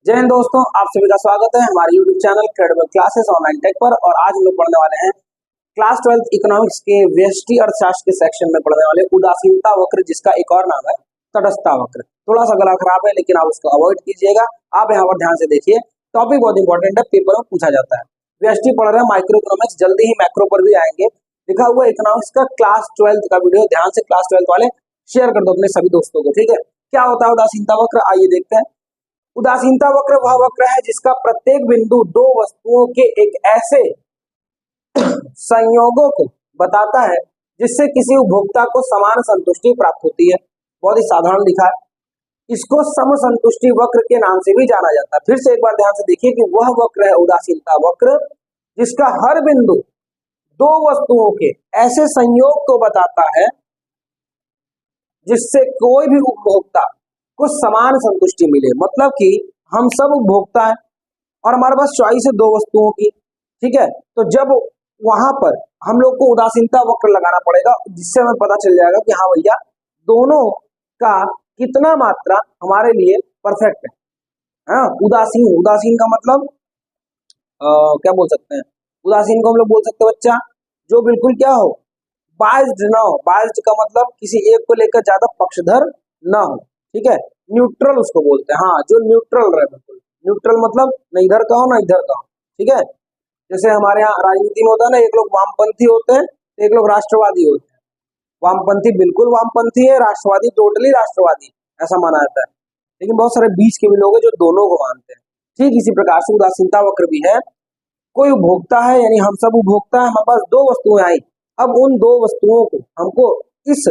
जय हिंद दोस्तों, आप सभी का स्वागत है हमारे YouTube channel credible classes online tech पर। और आज हम लोग पढ़ने वाले हैं क्लास 12 इकोनॉमिक्स के व्यष्टि अर्थशास्त्र के सेक्शन में पढ़ने वाले उदासीनता वक्र, जिसका एक और नाम है तटस्थता वक्र। थोड़ा सा गला खराब है लेकिन आप उसको अवॉइड कीजिएगा। आप यहाँ पर ध्यान से देखिए, टॉपिक बहुत इंपॉर्टेंट है, पेपर में पूछा जाता है। व्यष्टि पढ़ रहे हैं माइक्रो इकोनॉमिक्स, जल्दी ही मैक्रो पर भी आएंगे। लिखा हुआ इकोनॉमिक्स का क्लास 12 का वीडियो ध्यान से क्लास 12 वाले शेयर कर दो अपने सभी दोस्तों को, ठीक है। क्या होता है उदासीनता वक्र, आइए देखते हैं। उदासीनता वक्र वह वक्र है जिसका प्रत्येक बिंदु दो वस्तुओं के एक ऐसे संयोगों को बताता है जिससे किसी उपभोक्ता को समान संतुष्टि प्राप्त होती है। बहुत ही साधारण लिखा है। इसको सम संतुष्टि वक्र के नाम से भी जाना जाता है। फिर से एक बार ध्यान से देखिए कि वह वक्र है उदासीनता वक्र जिसका हर बिंदु दो वस्तुओं के ऐसे संयोग को बताता है जिससे कोई भी उपभोक्ता को समान संतुष्टि मिले। मतलब कि हम सब उपभोक्ता हैं और हमारे पास चॉइस है दो वस्तुओं की, ठीक है। तो जब वहां पर हम लोग को उदासीनता वक्र लगाना पड़ेगा, जिससे हमें पता चल जाएगा कि हाँ भैया दोनों का कितना मात्रा हमारे लिए परफेक्ट है। हाँ, उदासीन, उदासीन का मतलब क्या बोल सकते हैं, उदासीन को हम लोग बोल सकते हैं बच्चा जो बिल्कुल क्या हो, बायस्ड ना हो। बायस्ड का मतलब किसी एक को लेकर ज्यादा पक्षधर ना हो, ठीक है। न्यूट्रल उसको बोलते हैं, हाँ जो न्यूट्रल रहे, बिल्कुल न्यूट्रल मतलब न इधर का हो ना इधर का हो, ठीक है। जैसे हमारे यहाँ राजनीति में होता है ना, एक लोग वामपंथी होते हैं, एक लोग राष्ट्रवादी होते हैं। वामपंथी बिल्कुल वामपंथी है, राष्ट्रवादी टोटली राष्ट्रवादी, ऐसा माना जाता है। लेकिन बहुत सारे बीच के भी लोग हैं जो दोनों को मानते हैं। ठीक इसी प्रकार से उदासीनता वक्र भी है। कोई उपभोक्ता है, यानी हम सब उपभोक्ता है, हमारे पास दो वस्तुएं आई। अब उन दो वस्तुओं को हमको इस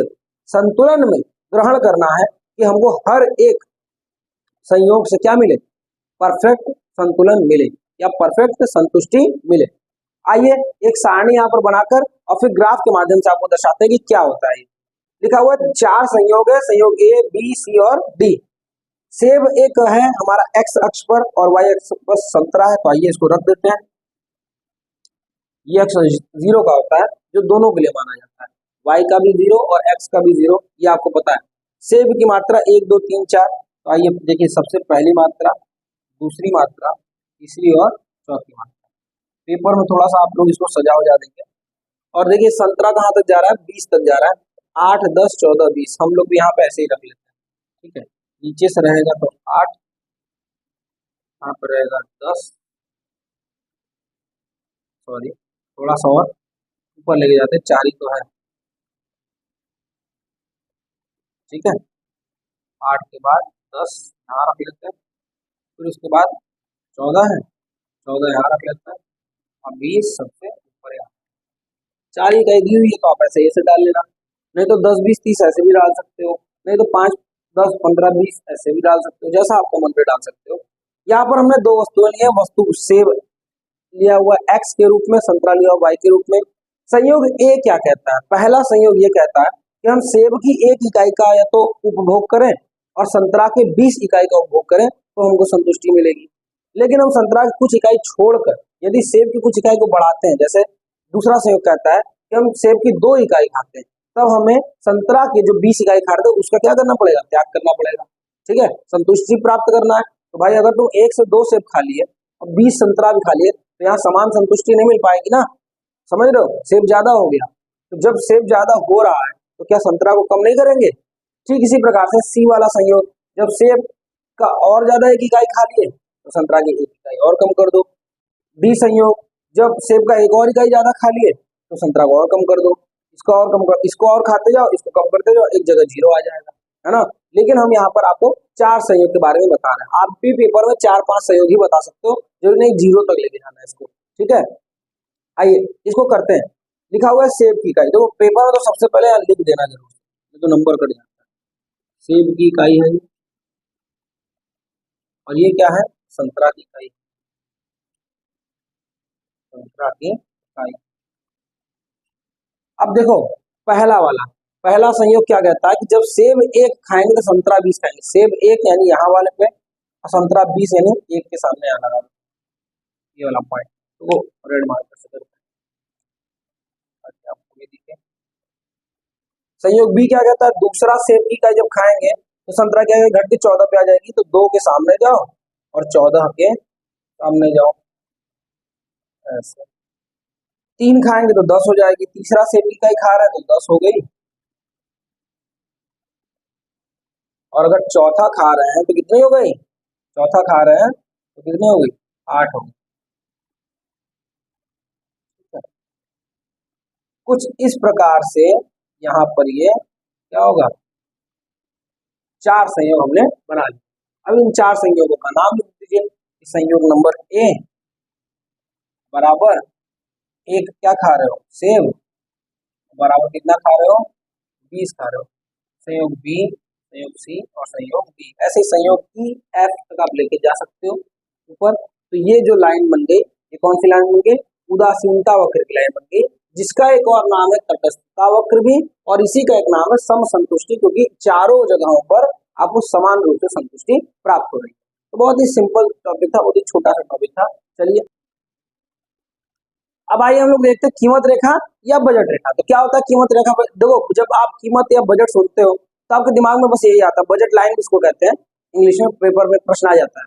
संतुलन में ग्रहण करना है कि हमको हर एक संयोग से क्या मिले, परफेक्ट संतुलन मिले या परफेक्ट संतुष्टि मिले। आइए एक सारणी यहाँ पर बनाकर और फिर ग्राफ के माध्यम से आपको दर्शाते हैं कि क्या होता है। लिखा हुआ चार संयोग है, संयोग ए, बी, सी और डी। सेब एक है हमारा एक्स अक्ष पर और वाई अक्ष पर संतरा है, तो आइए इसको रख देते हैं। ये अक्ष जीरो का होता है जो दोनों के लिए माना जाता है, वाई का भी जीरो और एक्स का भी जीरो, ये आपको पता है। सेब की मात्रा 1 2 3 4, तो आइए देखिए सबसे पहली मात्रा, दूसरी मात्रा, तीसरी और चौथी मात्रा। पेपर में थोड़ा सा आप लोग इसको सजा उजा देंगे। और देखिए संतरा कहाँ तक जा रहा है, 20 तक जा रहा है, 8 10 14 20, हम लोग भी यहाँ पे ऐसे ही रख लेते हैं, ठीक है। नीचे से रहेगा तो 8, यहाँ पर रहेगा 10, सॉरी थोड़ा सा और ऊपर लेके जाते हैं, 4 ही तो है, ठीक है। 8 के बाद 10 यहाँ रख लेते हैं, फिर उसके बाद 14 है, 14 यहाँ रख लेते हैं और 20 सबसे ऊपर यहाँ। 4 ही कहीं दी हुई है तो आप ऐसे ऐसे डाल लेना, नहीं तो 10 20 30 ऐसे भी डाल सकते हो, नहीं तो 5 10 15 20 ऐसे भी डाल सकते हो, जैसा आपको मन पे डाल सकते हो। यहाँ पर हमने दो वस्तुएं ली है, वस्तु सेब लिया हुआ एक्स के रूप में, संतरा लिया हुआ वाई के रूप में। संयोग ए क्या कहता है, पहला संयोग ये कहता है कि हम सेब की 1 इकाई का या तो उपभोग करें और संतरा के 20 इकाई का उपभोग करें तो हमको संतुष्टि मिलेगी। लेकिन हम संतरा की कुछ इकाई छोड़कर यदि सेब की कुछ इकाई को बढ़ाते हैं, जैसे दूसरा संयोग कहता है कि हम सेब की 2 इकाई खाते हैं, तब हमें संतरा के जो 20 इकाई खाते हैं उसका क्या करना पड़ेगा, त्याग करना पड़ेगा, ठीक है। संतुष्टि प्राप्त करना है तो भाई अगर तुम 1 से 2 सेब खा लिए और 20 संतरा भी खा लिए तो यहाँ समान संतुष्टि नहीं मिल पाएगी ना, समझ रहे हो। सेब ज्यादा हो गया, तो जब सेब ज्यादा हो रहा है तो क्या संतरा को कम नहीं करेंगे। ठीक इसी प्रकार से सी वाला संयोग, जब सेब का और ज्यादा 1 इकाई खा लिए तो संतरा की 1 इकाई और कम कर दो। डी संयोग, जब सेब का 1 और इकाई ज्यादा खा लिए तो संतरा को और कम कर दो, इसको और कम कर, इसको और खाते जाओ, इसको कम करते जाओ, एक जगह जीरो आ जाएगा, है ना। लेकिन हम यहाँ पर आपको 4 संयोग के बारे में बता रहे हैं, आप भी पेपर में 4-5 संयोग ही बता सकते हो, जो नहीं जीरो तक लेके जाना है इसको, ठीक है। आइए इसको करते हैं। लिखा हुआ है सेब की इकाई, देखो पेपर में तो सबसे पहले लिख देना जरूर, तो नंबर कट जाता है। सेब की इकाई है और ये क्या है, संतरा की इकाई, संतरा की इकाई। अब देखो पहला वाला, पहला संयोग क्या कहता है कि जब सेब 1 खाएंगे तो संतरा 20 खाएंगे। सेब 1 यानी यहाँ वाले पे और संतरा 20 यानी 1 के सामने आना वाला, ये वाला पॉइंट, तो रेड मार्कर से करते हैं आपको ये दिखे। संयोग बी क्या कहता है, दूसरा सेब की इकाई जब खाएंगे तो संतरा क्या घट के 14 पे आ जाएगी, तो 2 के सामने जाओ और 14 के सामने जाओ ऐसे। 3 खाएंगे तो 10 हो जाएगी, तीसरा सेब की इकाई खा रहा है तो 10 हो गई, और अगर चौथा खा रहे हैं तो कितनी हो गई, चौथा खा रहे हैं तो कितनी हो गई, 8 हो गई। कुछ इस प्रकार से यहाँ पर ये क्या होगा, 4 संयोग हमने बना लिए। अब इन 4 संयोगों का नाम लिख दीजिए। संयोग नंबर ए बराबर एक क्या खा रहे हो, सेब, बराबर कितना खा रहे हो, 20 खा रहे हो। संयोग बी, संयोग सी और संयोग डी, ऐसे संयोग ई एफ तक आप लेके जा सकते हो ऊपर। तो ये जो लाइन बन गई, ये कौन सी लाइन बन गई, उदासीनता वक्र की लाइन बन गई, जिसका एक और नाम है तटस्थता वक्र भी, और इसी का एक नाम है सम संतुष्टि, क्योंकि चारों जगहों पर आपको समान रूप से संतुष्टि प्राप्त हो रही है। तो बहुत ही सिंपल टॉपिक था, बहुत ही छोटा सा टॉपिक था। चलिए अब आइए हम लोग देखते हैं कीमत रेखा या बजट रेखा। तो क्या होता है कीमत रेखा, देखो जब आप कीमत या बजट सुनते हो तो आपके दिमाग में बस यही आता है, बजट लाइन किसको कहते हैं, इंग्लिश में पेपर में प्रश्न आ जाता है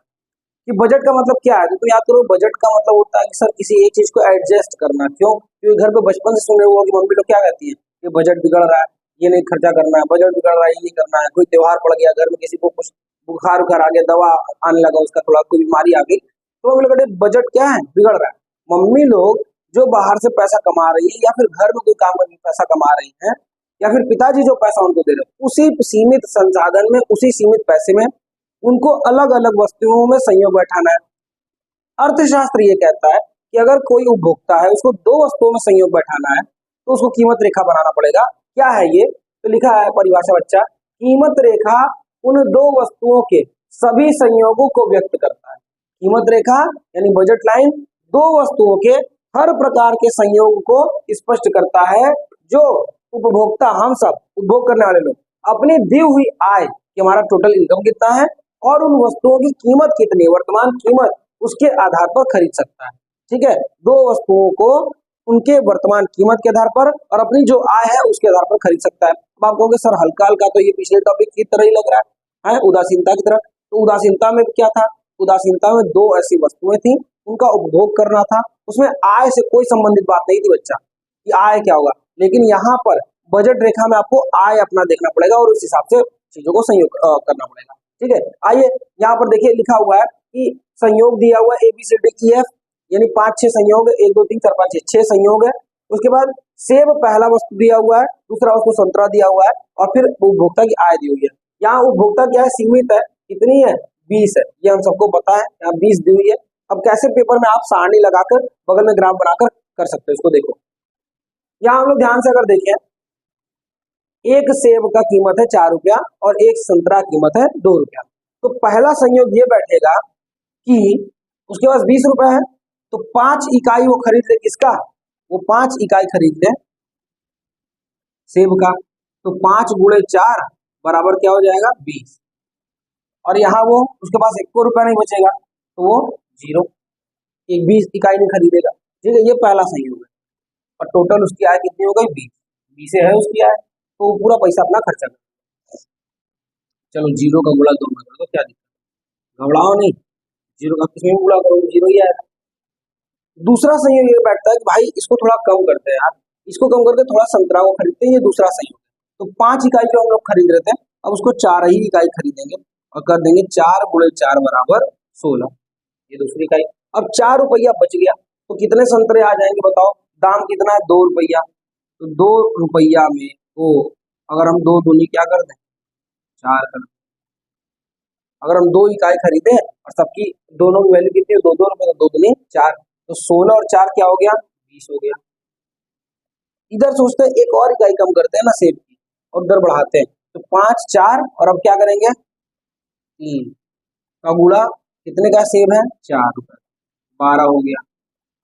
कि बजट का मतलब क्या है। तो तुम याद करो, बजट का मतलब होता है कि सर किसी एक चीज को एडजस्ट करना। क्यों, क्योंकि घर पे बचपन से सुने हुए कि मम्मी लोग क्या कहती है, ये बजट बिगड़ रहा है, ये नहीं खर्चा करना है, बजट बिगड़ रहा है, ये नहीं करना है। कोई त्योहार पड़ गया घर में, किसी को कुछ बुखार उखार आ गया, दवा आने लगा, उसका थोड़ा कोई बीमारी आ गई, तो मम्मी लोग कहते बजट क्या है, बिगड़ रहा है। मम्मी लोग जो बाहर से पैसा कमा रही है या फिर घर में कोई काम करके पैसा कमा रही है, या फिर पिताजी जो पैसा उनको दे रहे हैं, उसी सीमित संसाधन में, उसी सीमित पैसे में उनको अलग अलग वस्तुओं में संयोग बैठाना है। अर्थशास्त्र ये कहता है कि अगर कोई उपभोक्ता है, उसको 2 वस्तुओं में संयोग बैठाना है, तो उसको कीमत रेखा बनाना पड़ेगा। क्या है ये, तो लिखा है परिभाषा बच्चा, कीमत रेखा उन 2 वस्तुओं के सभी संयोगों को व्यक्त करता है। कीमत रेखा यानी बजट लाइन 2 वस्तुओं के हर प्रकार के संयोग को स्पष्ट करता है, जो उपभोक्ता, हम सब उपभोग करने वाले लोग अपनी दी हुई आय कि हमारा टोटल इनकम कितना है और उन वस्तुओं की कीमत कितनी है, वर्तमान कीमत, उसके आधार पर खरीद सकता है। ठीक है, 2 वस्तुओं को उनके वर्तमान कीमत के आधार पर और अपनी जो आय है उसके आधार पर खरीद सकता है। अब आप कहोगे सर हल्का हल्का तो ये पिछले टॉपिक की तरह ही लग रहा है, उदासीनता की तरह। तो उदासीनता में क्या था, उदासीनता में 2 ऐसी वस्तुएं थी, उनका उपभोग करना था, उसमें आय से कोई संबंधित बात नहीं थी बच्चा कि आय क्या होगा। लेकिन यहाँ पर बजट रेखा में आपको आय अपना देखना पड़ेगा और उस हिसाब से चीजों को संयोग करना पड़ेगा। ठीक है, आइए यहाँ पर देखिए लिखा हुआ है कि संयोग दिया हुआ है ABCDEF, यानी 5-6 संयोग, 1 2 3 4 5 6 संयोग है। उसके बाद सेब पहला वस्तु दिया हुआ है, दूसरा वस्तु संतरा दिया हुआ है, और फिर उपभोक्ता की आय दी हुई है। यहाँ उपभोक्ता क्या है, सीमित है, कितनी है, 20 है, ये हम सबको पता है, यहाँ 20 दी हुई है। अब कैसे पेपर में आप सारणी लगाकर बगल में ग्राफ बनाकर कर सकते हो, इसको देखो। यहाँ हम लोग ध्यान से अगर देखें, एक सेब का कीमत है 4 रुपया और एक संतरा कीमत है 2 रुपया। तो पहला संयोग ये बैठेगा कि उसके पास 20 रुपए है, तो 5 इकाई वो खरीद ले, किसका, वो 5 इकाई खरीद ले सेब का। तो 5 गुणे 4 बराबर क्या हो जाएगा, 20। और यहाँ वो उसके पास 1 रुपया नहीं बचेगा, तो वो 0, एक 20 इकाई नहीं खरीदेगा। ठीक है, ये पहला संयोग है, और टोटल उसकी आय कितनी हो गई, 20 है उसकी आय, तो वो पूरा पैसा अपना खर्चा कर। चलो 0 का गुणा 2 में कर दो, क्या दिक्कत, घबराओ नहीं, 0 का किसमें गुणा करो, 0 ही आएगा। दूसरा संयोग ये बैठता है कि भाई इसको थोड़ा कम करते हैं यार, इसको कम करके थोड़ा संतरा को खरीदते हैं, ये दूसरा संयोग। तो 5 इकाई जो हम लोग खरीद रहे थे, अब उसको 4 ही इकाई खरीदेंगे और कर देंगे 4 गुणे 4 बराबर 16, ये दूसरी इकाई। अब 4 रुपया बच गया, तो कितने संतरे आ जाएंगे बताओ, दाम कितना है, 2 रुपया। तो 2 रुपया में वो अगर हम 2 दूनी क्या कर दें, 4 कर दें। अगर हम 2 इकाई खरीदे और सबकी दोनों की वैल्यू कितनी है, 2 2 रुपए, तो 2 दूनी 4, तो 16 और 4 क्या हो गया, 20 हो गया। इधर सोचते हैं एक और इकाई कम करते हैं ना सेब की, और उधर बढ़ाते हैं, तो 5 4 और अब क्या करेंगे, 3 का गुणा, कितने का सेब है, 4 रुपए, 12 हो गया।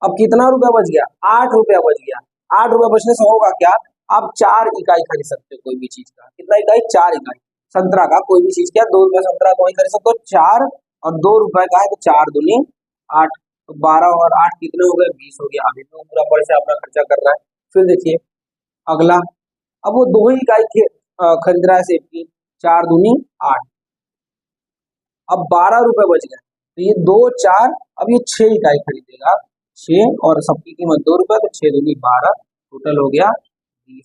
अब कितना रुपया बच गया, 8 रुपया बच गया। 8 रुपया बचने से होगा क्या, आप 4 इकाई खरीद सकते हो कोई भी चीज का, कितना इकाई, 4 इकाई। संतरा का कोई भी चीज क्या, 2 रुपया संतरा कोई खरीद सकते हो, 4 और 2 रुपए का है, तो 4 दूनी 8, तो 12 और 8 कितने हो गए, 20 हो गया। अभी तो पूरा पैसा अपना खर्चा कर रहा है। फिर देखिए अगला, अब वो 2 ही इकाई खरीद रहा है सेब की, 4 दूनी 8, अब 12 रुपए बच गए। तो ये 2 4, अब ये 6 इकाई खरीदेगा, 6 और सबकी कीमत 2 रुपए, तो 6 दूनी 12, टोटल हो गया 20।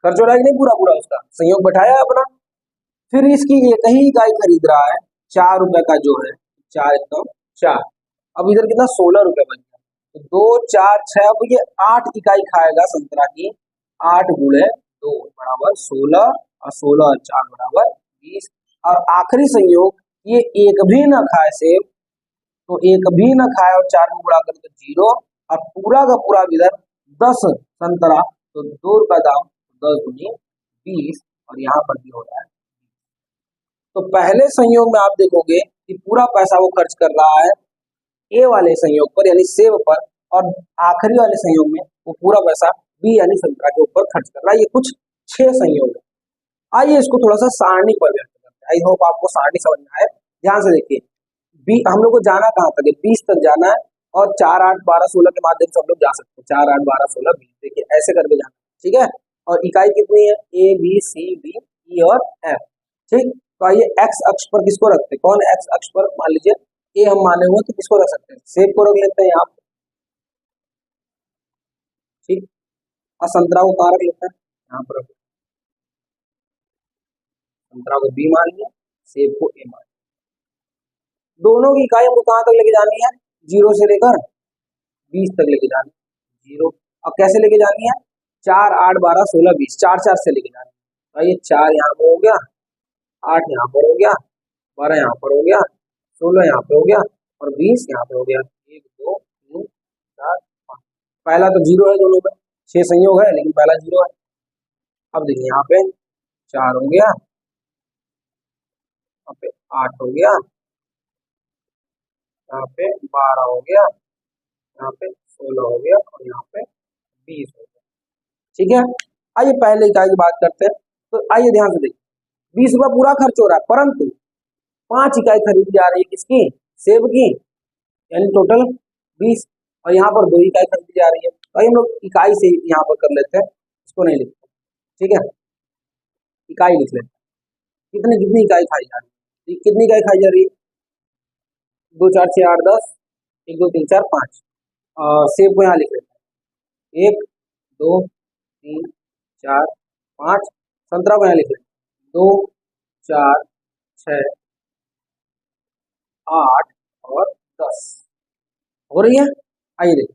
खर्च हो रहा है कि नहीं पूरा पूरा उसका, संयोग बैठाया अपना। फिर इसकी एक ही इकाई खरीद रहा है 4 रुपए का जो है, 4 एकदम 4, अब इधर कितना 16 रुपए बन गया, तो 2 4 6, अब ये 8 इकाई खाएगा संतरा की, 8 गुणे 2 बराबर 16, और 16 और 4 बराबर 20। और आखिरी संयोग, ये एक भी न खाए सेब, तो एक भी न खाए और 4 में गुणा करें तो 0, और पूरा का पूरा इधर 10 संतरा, तो 2 रुपए दाम, 10 दूनी 20, और यहाँ पर भी हो रहा है। तो पहले संयोग में आप देखोगे कि पूरा पैसा वो खर्च कर रहा है ए वाले संयोग पर यानी सेब पर, और आखिरी वाले संयोग में वो पूरा पैसा बी यानी संतरा के ऊपर खर्च कर रहा है। ये कुछ 6 संयोग है। आइए इसको थोड़ा सा सारणी पर व्यक्त करते हैं। आई होप आपको सारणी समझ में आए। ध्यान से देखिए, बी हम लोग को जाना कहाँ तक है, 20 तक जाना है, और 4 8 12 16 के माध्यम से हम लोग जा सकते हैं, 4 8 12 16 20, देखिए ऐसे करके जाना, ठीक है। और इकाई कितनी है, A B C D E और एफ, ठीक। तो आइए एक्स अक्ष पर किसको रखते हैं, कौन एक्स अक्ष पर, मान लीजिए ए हम माने हुए, तो किसको रख सकते हैं, सेब को रख लेते हैं यहाँ पे, ठीक। और संतरा को कहाँ रख लेते हैं, यहाँ पर संतरा को बी मान लिया, सेब को ए मान लिया। दोनों की इकाई हमको कहाँ तक लेके जानी है, 0 से लेकर 20 तक लेके जानी है, 0। अब कैसे लेके जानी है, 4 8 12 16 20, 4 4 से लेके जानी है। तो ये 4 यहाँ पर हो गया, 8 यहाँ पर हो गया, 12 यहाँ पर हो गया, 16 यहाँ पे हो गया, और 20 यहाँ पे हो गया, 1 2 3 4 5। पहला तो 0 है दोनों में, 6 संयोग है लेकिन पहला 0 है। अब देखिए यहाँ पे 4 हो गया, यहाँ पे 8 हो गया, यहाँ पे 12 हो गया, यहाँ पे 16 हो गया, और यहाँ पे 20 हो गया, ठीक है। आइए पहले इकाई की बात करते हैं। तो आइए ध्यान से देखिए, 20 रुपया पूरा खर्च हो रहा है, परंतु 5 इकाई खरीदी जा रही है किसकी, सेब की, यानी टोटल 20, और यहाँ पर 2 इकाई खरीदी जा रही है। तो हम लोग इकाई से यहाँ पर कर लेते हैं, इसको नहीं लिखते, ठीक है, इकाई लिख लेते हैं। कितनी कितनी इकाई खाई जा रही है, कितनी इकाई खाई जा रही है, 2 4 6 8 10, 1 2 3 4 5, सेब को यहाँ लिख लेते हैं, 1 2 3 4 5, संतरा को यहाँ लिख लेते हैं, 2 4 6 8 और 10 हो रही है। आइए देखिए,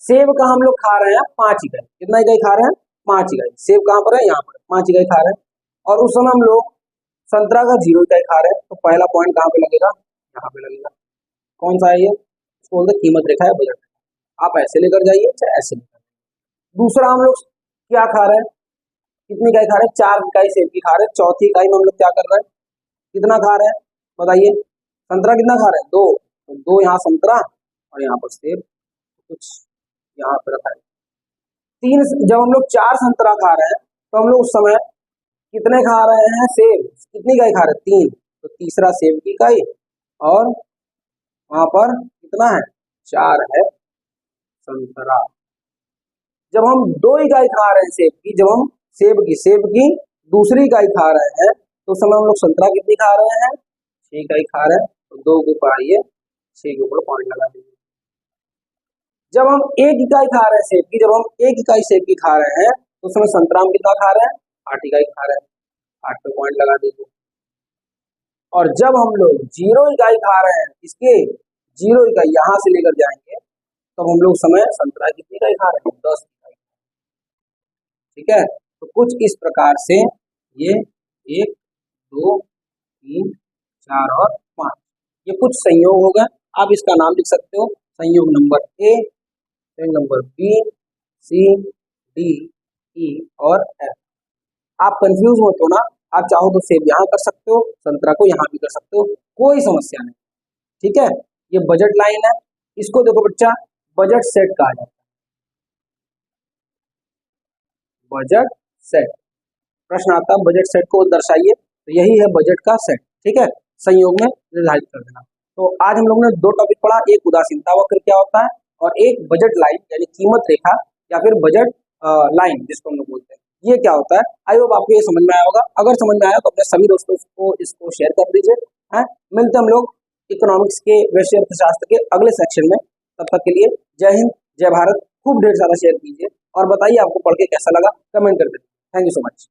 सेब का हम लोग खा रहे हैं 5 इकाई, कितना इकाई खा रहे हैं, 5 इकाई। सेब कहाँ पर है, यहाँ पर 5 इकाई खा रहे हैं, और उस समय हम लोग संतरा का 0 इकाई खा रहे हैं। तो पहला पॉइंट कहाँ पे लगेगा, यहाँ पे लगेगा, कौन सा है ये, इसको बोलते कीमत रेखा है, बजट। आप ऐसे लेकर जाइए चाहे ऐसे लेकर। दूसरा हम लोग क्या खा रहे हैं, कितनी इकाई खा रहे हैं, 4 इकाई सेब की खा रहे हैं। चौथी इकाई में हम लोग क्या कर रहे हैं, कितना खा रहे हैं बताइए, संतरा कितना खा रहे हैं, 2, तो 2 यहाँ संतरा और यहाँ पर सेब, कुछ यहाँ पर रखा है 3। जब हम लोग 4 संतरा खा रहे हैं तो हम लोग उस समय कितने खा रहे हैं, सेब, कितनी इकाई खा रहे हैं, 3, तो तीसरा सेब की इकाई, और वहां पर कितना है, 4 है संतरा। जब हम 2 इकाई खा रहे हैं सेब की, जब हम सेब की दूसरी इकाई खा रहे हैं, तो उस समय हम लोग संतरा कितनी खा रहे हैं, 6 इकाई खा रहे हैं, तो 2 के ऊपर आइए, 6 के ऊपर पॉइंट लगा दीजिए। जब हम 1 इकाई खा रहे हैं सेब की, जब हम 1 इकाई सेब की खा रहे हैं, तो उस समय संतरा हम कितना खा रहे हैं, 8 इकाई खा रहे हैं, 8 पे पॉइंट लगा दीजिए। और जब हम लोग 0 इकाई खा रहे हैं, इसके 0 इकाई यहाँ से लेकर जाएंगे, तब हम लोग समय संतरा कितनी इकाई खा रहे हैं, 10 इकाई, ठीक है। तो कुछ इस प्रकार से ये 1 2 3 4 और 5 ये कुछ संयोग हो गए। आप इसका नाम लिख सकते हो, संयोग नंबर ए, संयोग नंबर बी, सी, डी, ई और एफ। आप कंफ्यूज मत होना, आप चाहो तो सेब यहाँ कर सकते हो, संतरा को यहाँ भी कर सकते हो, कोई समस्या नहीं, ठीक है। ये बजट लाइन है, इसको देखो बच्चा, बजट सेट कहा जाता है, बजट सेट। प्रश्न आता है बजट सेट को दर्शाइए, तो यही है बजट का सेट, ठीक है, संयोग में निर्धारित कर देना। तो आज हम लोग ने 2 टॉपिक पढ़ा, एक उदासीनता वक्र क्या होता है, और एक बजट लाइन यानी कीमत रेखा या फिर बजट लाइन जिसको हम लोग बोलते हैं, ये क्या होता है। आई होप आपको ये समझ में आया होगा। अगर समझ में आया तो अपने सभी दोस्तों को इसको शेयर कर दीजिए, है। मिलते हम लोग इकोनॉमिक्स के वैश्विक अर्थशास्त्र के अगले सेक्शन में। तब तक के लिए जय हिंद, जय भारत। खूब ढेर सारा शेयर कीजिए और बताइए आपको पढ़ के कैसा लगा, कमेंट करके। Thank you so much.